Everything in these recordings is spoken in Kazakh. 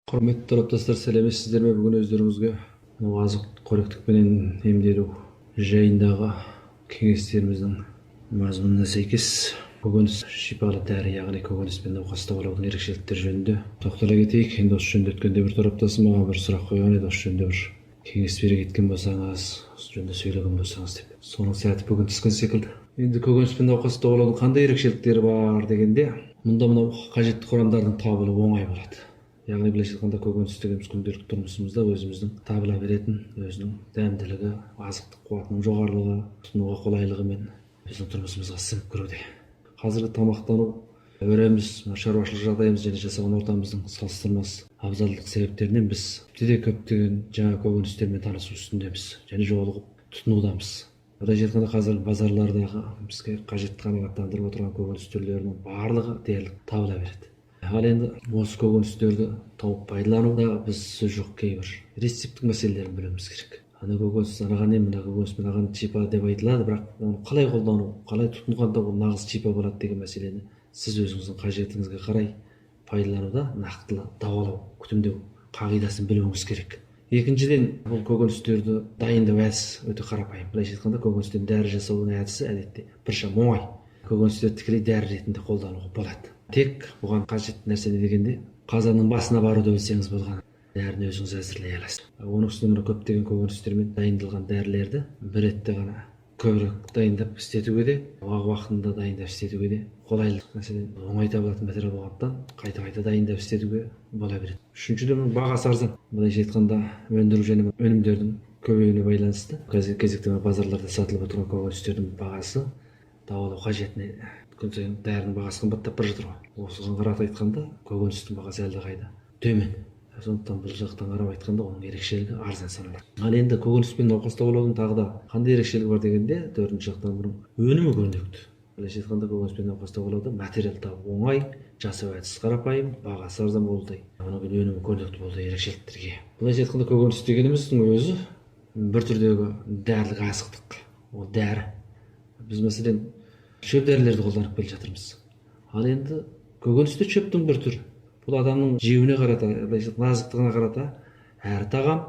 Құрметті тараптастар, сәлеметсіздер ме? Бүгін өздеріңізге азық-түлік менен емделу жайындағы кеңестеріміздің мазмұнына сәйкес көкөніс шипалы дәрі, яғни көкөніспен науқаста болудың ерекшеліктері жөнінде тоқтала кетейік. Енді осы жөнінде өткенде бір тараптасы маған бір сұрақ қойған еді, осы жөнінде бір кеңес бере кеткен болсаңыз, осы жөнінде сөйлеген болсаңыз деп. Соның сәті бүгін түскен секілді. Енді көкөніспен науқаста болудың қандай ерекшеліктері бар дегенде, мұнда мынау қажетті құрамдардың табылуы оңай болады. Яғни былайша айтқанда көкөніс дегеніміз күнделікті тұрмысымызда өзіміздің табыла беретін өзінің дәмділігі, азықтық қуатының жоғарылығы, тұтынуға қолайлығымен біздің тұрмысымызға сіңіп кіруде. Қазіргі тамақтану өреміз, шаруашылық жағдайымыз және жасаған ортамыздың салыстырмас абзалдық себептерінен біз көптеген жаңа көкөністермен танысу үстіндеміз және жолығып тұтынудамыз. Былайша айтқанда қазір базарлардағы бізге қажетті қанағаттандырып отырған көкөніс түрлерінің барлығы дерлік табыла береді. Ал енді осы көкөністерді тауып пайдалануда біз сөз жоқ кейбір рецептік мәселелерін білуіміз керек. Ана көкөніс анаған не, мына көкөніс мынаған шипа деп айтылады, бірақ оны қалай қолдану, қалай тұтынғанда ол нағыз шипа болады деген мәселені сіз өзіңіздің қажетіңізге қарай пайдалануда нақтылы дауалау, күтімдеу қағидасын білуіңіз керек. Екіншіден, бұл көкөністерді дайындау әдісі өте қарапайым. Былайша айтқанда көкөністен дәрі жасаудың әдісі әдетте біршама оңай. Көкөністерді тікелей дәрі ретінде қолдануға болады. Тек бұған қажетті нәрсе не дегенде қазанның басына баруды білсеңіз болғаны. Дәріні өзіңіз әзірлей аласыз. Оның үстіне мына көптеген көкөністермен дайындалған дәрілерді бір ретте ғана көбірек дайындап істетуге де, уақытында дайындап істетуге де қолайлы. Мәселен, оңай табылатын материал болғандықтан қайта-қайта дайындап істетуге бола береді. Үшіншіден, бағасы арзан. Былайша айтқанда өндіру және өнімдердің көбеюіне байланысты кезекте базарларда сатылып отырған көкөністердің бағасы дауалау қажетіне күн сайын дәрінің бағасы қымбаттап бара жатыр ғой. Осыған қарата айтқанда көкөністің бағасы әлдеқайда төмен. Сондықтан бұл жақтан қарап айтқанда оның ерекшелігі арзан саналады. Ал енді көкөніспен науқаста болудың тағы да қандай ерекшелігі бар дегенде, төртінші жақтан бұның өнімі көрнекті. Былайша айтқанда көкөніспен науқаста болуда материал табу оңай, жасау әдісі қарапайым, бағасы арзан болудай. Одан кейін өнімі көрнекті болудай ерекшеліктерге. Былайша айтқанда көкөніс дегеніміздің өзі бір түрдегі дәрілік азықтық. Ол дәрі. Біз мәселен шөп дәрілерді қолданып келе жатырмыз. Ал енді көкөніс те шөптің бір түрі. Бұл адамның жеуіне қарата, азықтығына қарата әрі тағам,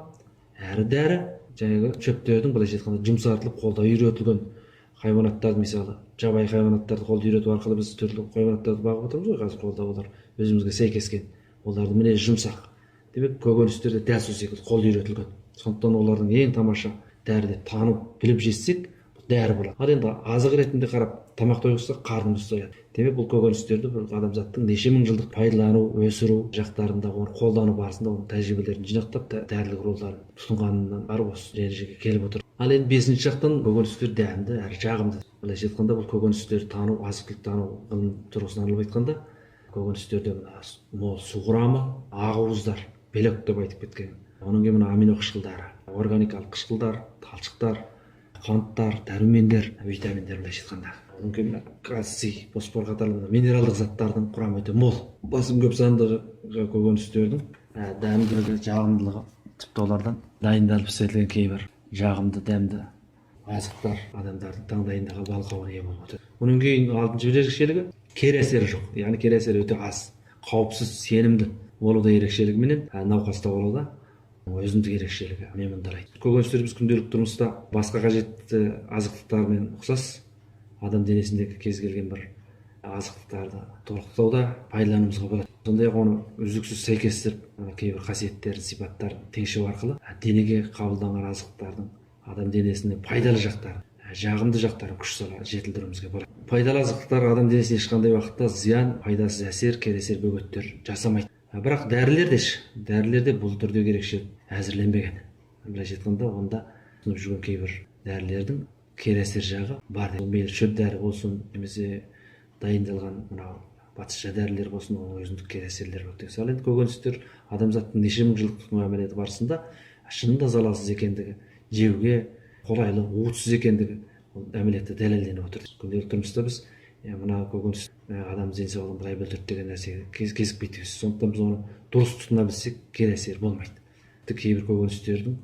әрі дәрі, жаңағы шөптердің былайша айтқанда жұмсартылып қолда үйретілген хайуанаттарды, мысалы жабайы хайуанаттарды қолда үйрету арқылы біз түрлі хайуанаттарды бағып отырмыз ғой. Қазір қолда олар өзімізге сәйкескен. Олардың мінезі жұмсақ. Демек көкөністер де дәл сол секілді қолда үйретілген. Сондықтан олардың ең тамаша дәрі деп танып біліп жесек дәрі болады. Ал енді азық ретінде қарап тамақ тойғызсақ қарнымыз тояды. Демек бұл көкөністерді бір адамзаттың неше мың жылдық пайдалану, өсіру жақтарында, оны қолдану барысында оның тәжірибелерін жинақтап дәрілік ролдарын тұтынғанынан барып осы дәрежеге келіп отыр. Ал енді бесінші жақтан көкөністер дәмді әрі жағымды. Былайша айтқанда бұл көкөністерді тану, азық-түлік тану ғылым тұрғысынан алып айтқанда, көкөністерде мол су құрамы, ақуыздар, белок деп айтып кеткен. Оның кейін мына амино қышқылдары, органикалық қышқылдар, талшықтар, қанттар, дәрумендер, витаминдер былайша айтқанда. Одан кейін кальций, фосфор қатарлы минералдық заттардың құрамы өте мол. Басым көп санды көкөністердің дәмділігі, жағымдылығы, тіпті олардан дайындалып істетілген кейбір жағымды дәмді азықтар адамдардың таңдайындағы балқуына ие болып отыр. Оның кейін алтыншы ерекшелігі кері әсері жоқ. Яғни кері әсері өте аз, қауіпсіз, сенімді болуда ерекшелігіменен науқаста болуда өзіндік ерекшелігі. Мен мұндай айтамын. Көкөністер біз күнделікті тұрмыста басқа қажетті азықтықтармен ұқсас адам денесіндегі кез келген бір азықтықтарды толықтауда пайдалануымызға болады. Сондай-ақ оны үздіксіз сәйкестіріп, кейбір қасиеттерін, сипаттарын теңшеу арқылы денеге қабылданған азықтардың адам денесіне пайдалы жақтарын, жағымды жақтарын күш сала жетілдіруімізге болады. Пайдалы азықтықтар адам денесіне ешқандай уақытта зиян, пайдасыз әсер, кері әсер бөгеттер жасамайды. Бірақ дәрілерде бұл түрдегі ерекшелік әзірленбеген. Былайша айтқанда онда тұтынып жүрген кейбір дәрілердің кері әсер жағы бар. Мейлі шөп дәрі болсын, немесе дайындалған мынау батысша дәрілер болсын, оның өзіндік кері әсерлері бар. Ал енді көкөністер адамзаттың неше мың жылдық тұтыну әмелеті барысында шынында залалсыз екендігі, жеуге қолайлы, уытсыз екендігі әмелетті дәлелденіп отыр. Күнделікті тұрмыста біз мына көкөніс адам денсаулығын былай бүлдірді деген нәрсеге кезікпейді. Сондықтан біз оны дұрыс тұтына білсек, кері әсер болмайды. Кейбір көкөністердің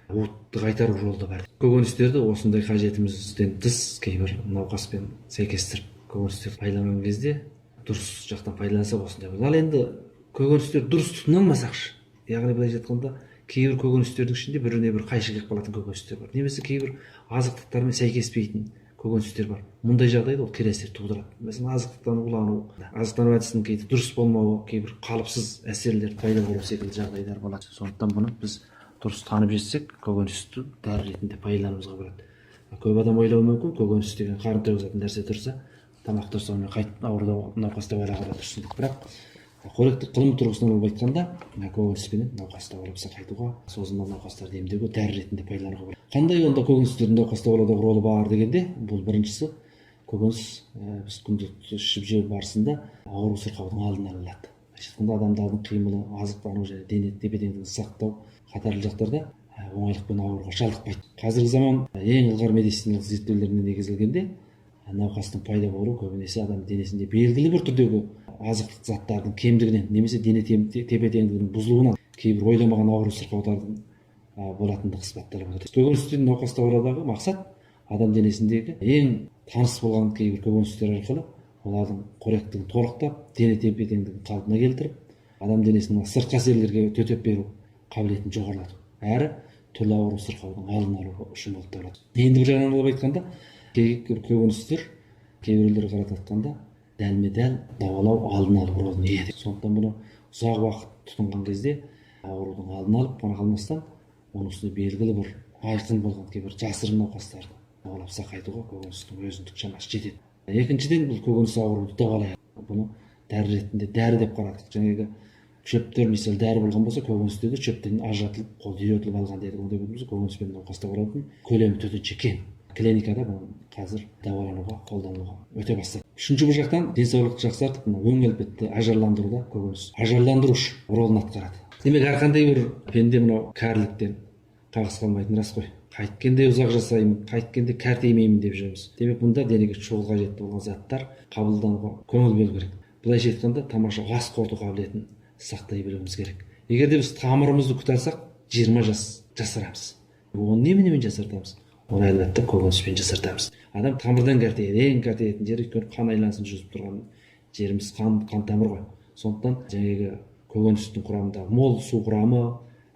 уытты қайтару жолы да бар. Көкөністерді осындай қажетімізден тыс кейбір науқаспен сәйкестіріп көкөністерді пайдаланған кезде дұрыс жақтан пайдаланса осындай болады. Ал енді көкөністер дұрыс тұтына алмасақшы, яғни былайша айтқанда кейбір көкөністердің ішінде біріне бір қайшы келіп қалатын көкөністер бар, немесе кейбір азықтықтармен сәйкеспейтін көкөністер бар. Мұндай жағдайда ол кері әсер тудырады. Мәселен, азықтықтан улану, азықтану әдісінің кейде дұрыс болмауы, кейбір қалыпсыз әсерлер пайда болу секілді жағдайлар болады. Сондықтан бұны біз дұрыс танып жетсек, көкөністі дәрі ретінде пайдалануымызға болады. Көп адам ойлауы мүмкін, көкөніс деген қарын тойғызатын нәрсе тұрса, тамақ тұрса онымен қайтып ауырды науқастау алаға тұрсын деп. Бірақ қоректік ғылым тұрғысынан алып айтқанда, көкөніспенен науқастау алып сақайтуға, созылмалы науқастарды емдеуге дәрі ретінде пайдалануға болады. Қандай онда көкөністердің науқастау алудағы ролы бар дегенде, бұл біріншісі көкөніс біз күнделікті ішіп жеу барысында ауру сырқаудың алдын алады. Айтқанда адамдардың қимылы, азықтану және дене тепе-теңдігін сақтау қатарлы жақтарда оңайлықпен ауруға шалдықпайды. Қазіргі заман ең ылғар медициналық зерттеулеріне негізделгенде науқастың пайда болуы көбінесе адам денесінде белгілі бір түрдегі азықтық заттардың кемдігінен немесе дене тепе-теңдігінің бұзылуынан кейбір ойламаған ауру сырқаулардың болатындығы испатталып отыр. Көкөністен науқастау алудағы мақсат адам денесіндегі ең таныс болған кейбір көкөністер арқылы олардың қоректігін толықтап, дене тепе-теңдігін қалпына келтіріп, адам денесінің сыртқы әсерлерге төтеп беру қабілетін жоғарлату, әрі түрлі ауру сырқаудың алдын алу үшін болып табылады. Енді бір жағынан алып айтқанда, кейбір көкөністер кейбіреулерге қаратқанда дәлме-дәл дауалау алдын алу ролын ие. Сондықтан бұны ұзақ уақыт тұтынған кезде аурудың алдын алып қана қалмастан, оның үстіне белгілі бір айқын болған кейбір жасырын науқастарды дауалап сақайтуға көкөністің өзіндік шамасы жетеді. Екіншіден, бұл көкөніс ауруды давалайды. Бұны дәрі ретінде дәрі деп қарадық. Жаңағы шөптер мысалы дәрі болған болса, көкөністе де шөптен ажыратылып, қолды үйретіліп алған дедік. Ондай болмаса, көкөніспен науқастау алатын көлемі төтенше кең. Клиникада бұны қазір давалануға, қолдануға өте бастады. Үшінші бір жақтан денсаулықты жақсартып, өң әлпетті ажарландыруда көкөніс ажарландырушы ролын атқарады. Демек, әрқандай бір пенде мынау кәріліктен қағыс қалмайтын рас қой. Қайткенде ұзақ жасаймын, қайткенде кәртеймеймін деп жүрміз. Демек, бұнда денеге шұғыл қажетті болған заттар қабылдануға көңіл бөлу керек. Былайша айтқанда, тамаша ас қорыту қабілетін сақтай білуіміз керек. Егер де біз тамырымызды күтарсақ, 20 жас жасарамыз. Оны немен жасартамыз? Оны әлбетте көкөніспен жасартамыз. Адам тамырдан кәртейді, ең кәртейетін жері өйткені қан айланысын жүріп тұрған жеріміз қан тамыр ғой. Сондықтан жаңағы көкөністің құрамында мол су құрамы,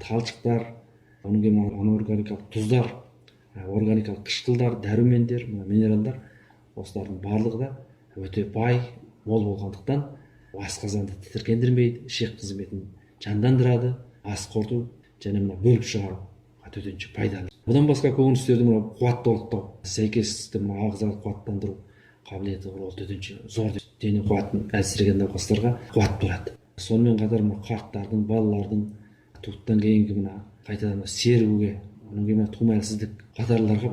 талшықтар, оның кейін аnorганикалық тұздар, органикалық қышқылдар, дәрумендер, минералдар, осылардың барлығы да өте бай, мол болғандықтан асқазанды тітіркендірмейді, ішек қызметін жандандырады, ас қорыту және бөліп шығару төтенше пайдалы. Бұдан басқа көкөністерді қуаттылықтау, сәйкесті ағзаны қуаттандыру қабілеті ол төтенше зор. Дене қуатын әлсіреген науқастарға қуат береді. Сонымен қатар қарттардың, балалардың туыттан кейінгі қайтадан сергуге, оның кейін тума әлсіздік қатарларға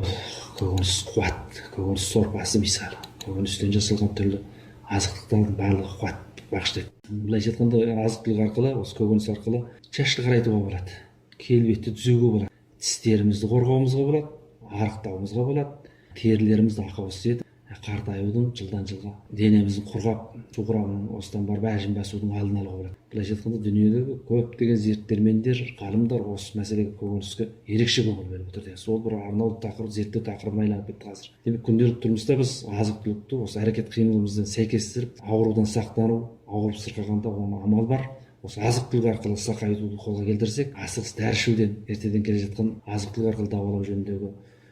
көкөніс қуат, көкөніс сорпасы мысалы, көкөністен жасалған түрлі азықтықтардың барлығы қуат бағыштайды. Былайша айтқанда, азық-түлік арқылы, осы көкөніс арқылы шашты қарайтуға болады, келбетті түзеуге болады, тістерімізді қорғауымызға болады, арықтауымызға болады, терілерімізді ақауыз етіп, қартаюдың жылдан жылға денеміздің құрғап, су құрамының осыдан барып әжім басудың алдын алуға болады. Былайша айтқанда, дүниедегі көптеген зерттелмендер, ғалымдар осы мәселеге көкөніске ерекше көңіл бөліп отыр. Сол бір арнаулы тақырып, зерттеу тақырыбына айналып кетті қазір. Демек, күнделікті тұрмыста біз азық-түлікті осы әрекет қимылымыздан сәйкестіріп, аурудан сақтану, ауырып сырқағанда оның амал бар. Осы азық-түлік арқылы сақайтуды қолға келтірсек, асығыс дәрі ішуден, ертеден келе жатқан азық-түлік арқылы давалау жөніндегі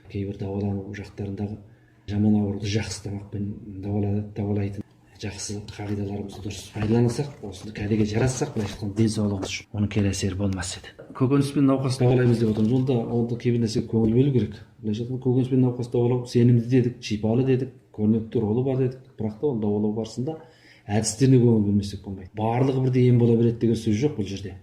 кейбір давалану жақтарындағы жаман ауруды жақсы тамақпен давалайтын жақсы қағидаларымызды дұрыс пайдалансақ, осыны кәдеге жаратсақ, былайша айтқанда денсаулығымыз үшін оның кері әсері болмас еді. Көкөніспен науқас давалаймыз деп отырмыз. Онда кейбір нәрсеге көңіл бөлу керек. Былайша айтқанда, көкөніспен науқас давалау сенімді дедік, шипалы дедік, көрнекті ролы бар дедік. Бірақ та оны давалау барысында әдістеріне көңіл бөлмесек болмайды. Барлығы бірдей ем бола береді деген сөз жоқ бұл жерде.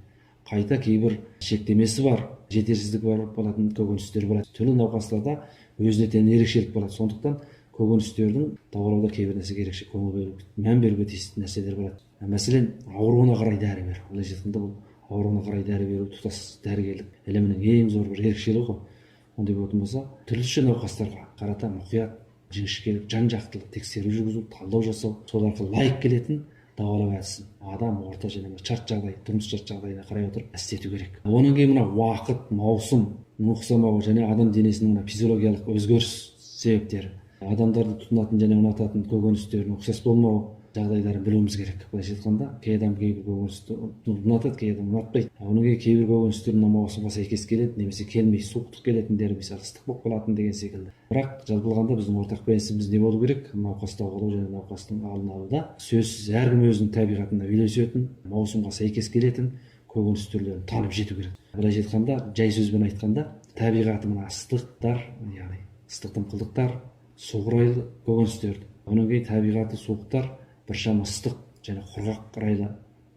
Қайта кейбір шектемесі бар, жетерсіздігі бар болатын көкөністер болады. Түрлі науқастарда өзіне тән ерекшелік болады. Сондықтан көкөністердің давалауда кейбір нәрсеге ерекше көңіл бөлу, мән беруге тиісті нәрселер болады. Мәселен, ауруына қарай дәрі беру. Былайша айтқанда, бұл ауруына қарай дәрі беру тұтас дәрігерлік ілімінің ең зор бір ерекшелігі ғой. Ондай болатын болса, түрліше науқастарға қарата мұқият, жіңішкелік, жан-жақтылық тексеру жүргізу, талдау жасау, сол арқылы лайық келетін давалау әдісін адам орта және шарт жағдай, тұрмыс шарт жағдайына қарай отырып істету керек. Оның кейін уақыт, маусым, нұқсамауы және адам денесінің физиологиялық өзгеріс себептері, адамдарды тұтынатын және ұнататын көкөністердің ұқсас болмауы, жағдайларын білуіміз керек. Былайша айтқанда кей адам кейбір көкөністі ұнатады, кей адам ұнатпайды. Оның кейбір көкөністер мына маусымға сәйкес келеді, немесе келмей суықтық келетіндері, мысалы ыстық болып қалатын деген секілді. Бірақ жалпы алғанда біздің ортақ принципіміз не болу керек? Науқастау қалу және науқастың алдын алуда сөзсіз әркім өзінің табиғатына үйлесетін, маусымға сәйкес келетін көкөніс түрлерін танып жету керек. Былайша айтқанда, жай сөзбен айтқанда, табиғаты мына ыстықтар, яғни ыстық дымқылдықтар, суығырайлы көкөністерді. Оның кейін табиғаты суықтар, біршама ыстық және құрғақ райлы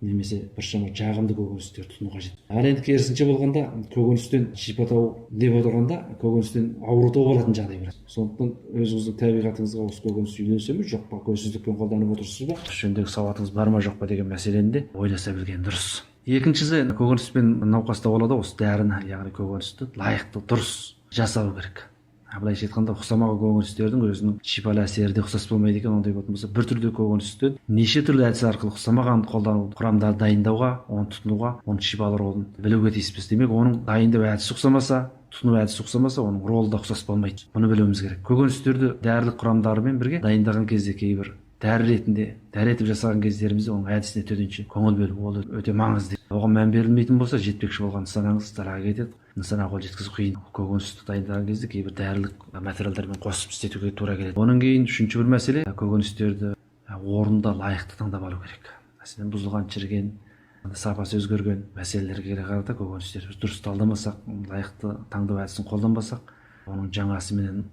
немесе біршама жағымды көкөністер тұтыну қажет. Ал енді керісінше болғанда, көкөністен шипатау деп отырғанда, көкөністен аурутау болатын жағдай бар. Сондықтан өзіңіздің табиғатыңызға осы көкөніс үйленсе ме, жоқ па, көзсіздікпен қолданып отырсыз ба, жөндегі сауатыңыз бар ма, жоқ па деген мәселені де ойласа білген дұрыс. Екіншісі, көкөніспен науқаста болады, осы дәріні, яғни көкөністі лайықты дұрыс жасау керек. Былайша айтқанда, ұқсамаған көкөністердің өзінің шипалы әсері де ұқсас болмайды екен. Ондай болатын болса, бір түрлі көкөністен неше түрлі әдіс арқылы ұқсамаған қолдану құрамдарды дайындауға, оны тұтынуға, оның шипалы ролын білуге тиіспіз. Демек, оның дайындау әдісі ұқсамаса, тұтыну әдісі ұқсамаса, оның ролы да ұқсас болмайды. Бұны білуіміз керек. Көкөністерді дәрілік құрамдарымен бірге дайындаған кезде кейбір дәрі ретінде дәретіп жасаған кездерімізде оның әдісіне төтенше көңіл бөлу ол өте маңызды. Оған мән берілмейтін болса, жетпекші болған нысанаңыз далаға кетеді. Нысанаға қол жеткізу қиын. Көкөністі дайындаған кезде кейбір дәрілік материалдармен қосып істетуге тура келеді. Онан кейін үшінші бір мәселе, көкөністерді орнында лайықты таңдап алу керек. Мәселен, бұзылған, шіріген, сапасы өзгерген мәселелерге қарата көкөністерді дұрыс талдамасақ, лайықты таңдау әдісін қолданбасақ, оның жаңасыменен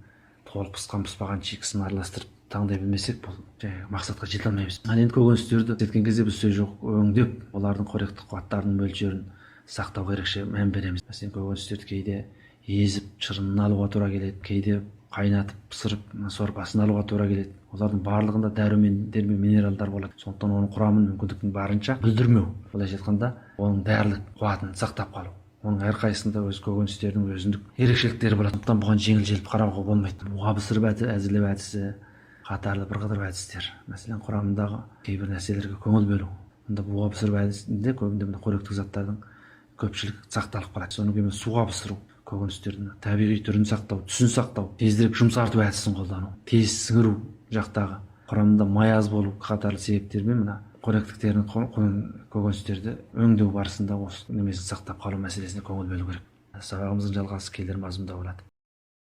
толық пысқан-пыспаған шикісін араластырып таңдай білмесек, бұл мақсатқа жете алмаймыз. Енді көкөністерді істеткен кезде біз сөз жоқ өңдеп, олардың қоректік қуаттарының мөлшерін сақтауға ерекше мән береміз. Мәселен, көкөністерді кейде езіп шырынын алуға тура келеді, кейде қайнатып пісіріп сорпасын алуға тура келеді. Олардың барлығында дәрумендер мен минералдар болады. Сондықтан оның құрамын мүмкіндіктің барынша бүлдірмеу. Былайша айтқанда, оның дәрілік қуатын сақтап қалу. Оның әрқайсысында өз көкөністердің өзіндік ерекшеліктері болады. Сондықтан бұған жеңіл-желпі қарауға болмайды. Буға пісіріп әзірлеу әдісі қатарлы бірқатар әдістер. Мәселен, құрамындағы кейбір нәрселерге көңіл бөлу. Мұнда буға пісіріп әдісінде көбінде қоректік заттардың көпшілік сақталып қалады. Соның кейін суға пісіру, көкөністердің табиғи түрін сақтау, түсін сақтау, тезірек жұмсарту әдісін қолдану, тез сіңіру жақтағы құрамында май аз болу қатарлы себептермен мына қоректіктерін көкөністерді өңдеу барысында осы немесін сақтап қалу мәселесіне көңіл бөлу керек. Сабағымыздың жалғасы келер мазмұнда болады.